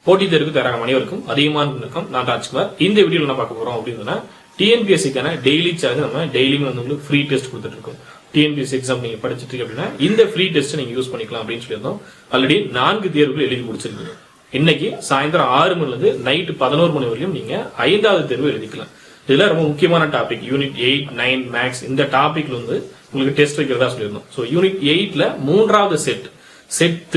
போட்டித் தேர்வுக்கு தயாராகும் அனைவருக்கும் அதிகமான வணக்கம். நான் ராஜ்குமார். இந்த வீடியோல என்ன பார்க்க போறோம் அப்படின்னா டிஎன்பிஎஸ்சிக்கான டெய்லி சார்ஜ் நம்ம டெய்லியும் வந்து உங்களுக்கு ஃப்ரீ டெஸ்ட் கொடுத்துட்டு இருக்கோம். டிஎன்பிஎஸ்சி எக்ஸாம் நீங்க படிச்சுட்டு இருக்கீங்க அப்படின்னா இந்த ஃப்ரீ டெஸ்ட் நீங்க யூஸ் பண்ணிக்கலாம் அப்படின்னு சொல்லியிருந்தோம். ஆல்ரெடி 4 தேர்வுகள் எழுதி முடிச்சிருக்கீங்க. இன்னைக்கு சாயந்தரம் 6 மணில இருந்து நைட் 11 மணி வரையும் நீங்க 5வது தேர்வு எழுதிக்கலாம். இதுல ரொம்ப முக்கியமான டாபிக் யூனிட் 8, 9 மேக்ஸ் இந்த டாபிக்ல வந்து உங்களுக்கு டெஸ்ட் வைக்கிறதா சொல்லியிருந்தோம். ஸோ யூனிட் 8ல 3வது செட்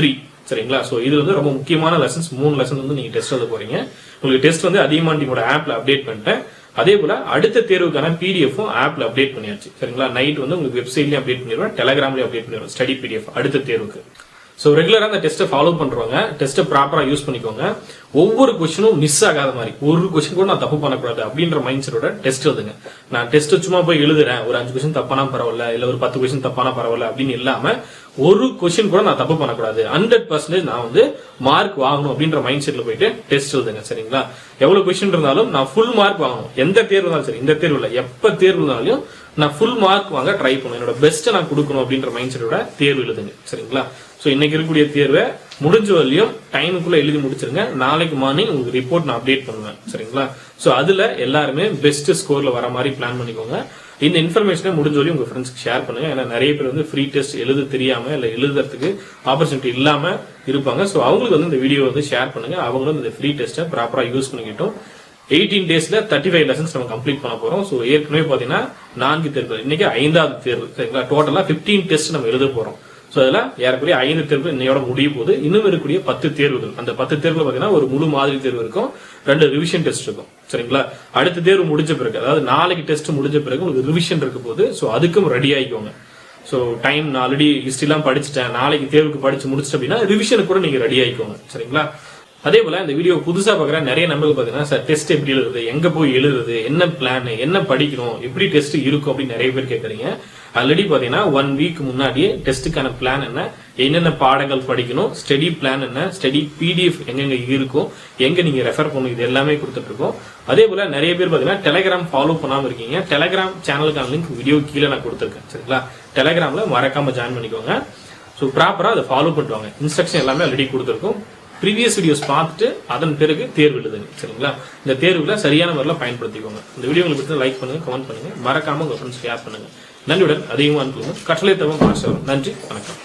3 சரிங்களா. சோ இது வந்து ரொம்ப முக்கியமான லெசன்ஸ். 3 லெசன் வந்து நீங்க டெஸ்ட் எழுத போறீங்க. உங்களுக்கு டெஸ்ட் வந்து அதியமான் டீமோட ஆப்ல அப்டேட் பண்ணிட்டேன். அதே போல அடுத்த தேர்வுக்கான பிடிஎஃப்பும் ஆப்ல அப்டேட் பண்ணியாச்சு சரிங்களா. நைட் வந்து உங்களுக்கு வெப்சைட்லயும் அப்டேட் பண்ணிடுவேன், டெலிகிராம்லயும் அப்டேட் பண்ணிடுவேன் ஸ்டடி பிடிஎஃப் அடுத்த தேர்வுக்கு. சோ ரெகுலரா அந்த டெஸ்ட்டை ஃபாலோ பண்றவங்க டெஸ்ட்டை ப்ராப்பரா யூஸ் பண்ணிக்கோங்க. ஒவ்வொரு கொஸ்டினும் மிஸ் ஆகாத மாதிரி, ஒரு கொஸ்டின் கூட நான் தப்பு பண்ணக்கூடாது அப்படின்ற மைண்ட் செட்டோட டெஸ்ட் எழுதுங்க. நான் டெஸ்ட் சும்மா போய் எழுதுறேன், ஒரு 5 கொஸ்டின் தப்பானா பரவாயில்ல, இல்ல ஒரு 10 கொஸ்டின் தப்பானா பரவாயில்ல அப்படின்னு இல்லாம ஒரு கொஸ்டின் கூட நான் தப்பு பண்ணக்கூடாது, 100% நான் வந்து மார்க் வாங்கணும் அப்படின்ற மைண்ட் செட்ல போயிட்டு டெஸ்ட் எழுதுங்க சரிங்களா. எவ்வளவு கொஸ்டின் இருந்தாலும் நான் ஃபுல் மார்க் வாங்கணும். எந்த தேர்வு இருந்தாலும் சரி, இந்த தேர்வு இல்ல, எப்ப தேர்வு இருந்தாலும் நான் ஃபுல் மார்க் வாங்க ட்ரை பண்ணுவேன். என்னோட பெஸ்ட்டை நான் கொடுக்கணும் அப்படின்ற மைண்ட் செட்டோட தேர்வு எழுதுங்க சரிங்களா. சோ இன்னைக்கு இருக்கக்கூடிய தேர்வை முடிஞ்ச வரலையும் டைமுக்குள்ள எழுதி முடிச்சிருங்க. நாளைக்கு மார்னிங் உங்களுக்கு ரிப்போர்ட் நான் அப்டேட் பண்ணுவேன் சரிங்களா. சோ அதுல எல்லாருமே பெஸ்ட் ஸ்கோர்ல வர மாதிரி பிளான் பண்ணிக்கோங்க. இந்த இன்ஃபர்மேஷனை முடிஞ்ச வரையும் உங்க ஃப்ரெண்ட்ஸ்க்கு ஷேர் பண்ணுங்க. ஏன்னா நிறைய பேர் வந்து ஃப்ரீ டெஸ்ட் எழுத தெரியாம இல்ல எழுதுறதுக்கு ஆப்பர்ச்சுனிட்டி இல்லாம இருப்பாங்க. சோ அவங்களுக்கு வந்து இந்த வீடியோ வந்து ஷேர் பண்ணுங்க. அவங்களும் இந்த ஃப்ரீ டெஸ்ட்டை ப்ராப்பரா யூஸ் பண்ணிக்கிட்டோம். 18 டேஸ்ல 35 லெசன்ஸ் நம்ம கம்ப்ளீட் பண்ண போறோம். சோ ஏற்கனவே பாத்தீங்கன்னா 4 தேர்வு, இன்னைக்கு 5வது தேர்வு சரிங்களா. டோட்டலா 15 டெஸ்ட் நம்ம எழுத போறோம். சோ அதுல ஏறக்குறைய 5 தேர்வு இன்னையோட முடிய போகுது. இன்னும் இருக்கக்கூடிய 10 தேர்வுகள். அந்த 10 தேர்வுல பாத்தீங்கன்னா ஒரு முழு மாதிரி தேர்வு இருக்கும், 2 ரிவிஷன் டெஸ்ட் இருக்கும் சரிங்களா. அடுத்த தேர்வு முடிஞ்ச பிறகு, அதாவது நாளைக்கு டெஸ்ட் முடிஞ்ச பிறகு உங்களுக்கு ரிவிஷன் இருக்க போகுது. சோ அதுக்கும் ரெடி ஆயிக்கோங்க. சோ டைம் நான் ஆல்ரெடி ஹிஸ்டரி எல்லாம் படிச்சுட்டேன், நாளைக்கு தேர்வுக்கு படிச்சு முடிச்சிட்டு அப்படின்னா ரிவிஷனுக்கு கூட நீங்க ரெடி ஆயிக்கோங்க சரிங்களா. அதே போல இந்த வீடியோ புதுசா பாக்குற நிறைய நம்பர்கள் பாத்தீங்கன்னா சார் டெஸ்ட் எப்படி எழுதுறது, எங்க போய் எழுதுறது, என்ன பிளான், என்ன படிக்கணும், எப்படி டெஸ்ட் இருக்கும் அப்படின்னு நிறைய பேர் கேட்கறீங்க. ஆல்ரெடி பாத்தீங்கன்னா 1 வீக் முன்னாடியே டெஸ்ட்டுக்கான பிளான் என்ன, என்னென்ன பாடங்கள் படிக்கணும், ஸ்டடி பிளான் என்ன, ஸ்டடி பிடிஎஃப் எங்கெங்க இருக்கும், எங்க நீங்க ரெஃபர் பண்ணணும், இது எல்லாமே கொடுத்துட்டு இருக்கோம். அதே போல நிறைய பேர் பாத்தீங்கன்னா டெலிகிராம் ஃபாலோ பண்ணாம இருக்கீங்க. டெலிகிராம் சேனலுக்கான லிங்க் வீடியோ கீழே நான் கொடுத்துருக்கேன் சரிங்களா. டெலிகிராம்ல மறக்காம ஜாயின் பண்ணிக்கோங்க. ஸோ ப்ராப்பரா அதை ஃபாலோ பண்ணுவாங்க. இன்ஸ்ட்ரக்ஷன் எல்லாமே ஆல்ரெடி கொடுத்துருக்கோம். ப்ரீவியஸ் வீடியோஸ் பார்த்துட்டு அதன் பிறகு தேர்வு எழுதுங்க சரிங்களா. இந்த தேர்வுல சரியான முறையில் பயன்படுத்திக்கோங்க. இந்த வீடியோ உங்களுக்கு லைக் பண்ணுங்க, கமெண்ட் பண்ணுங்க, மறக்காம உங்க ஃப்ரெண்ட்ஸ் ஷேர் பண்ணுங்க. நன்றியுடன் அதிகமாக அனுப்புங்க. கட்டளை தவிர நன்றி, வணக்கம்.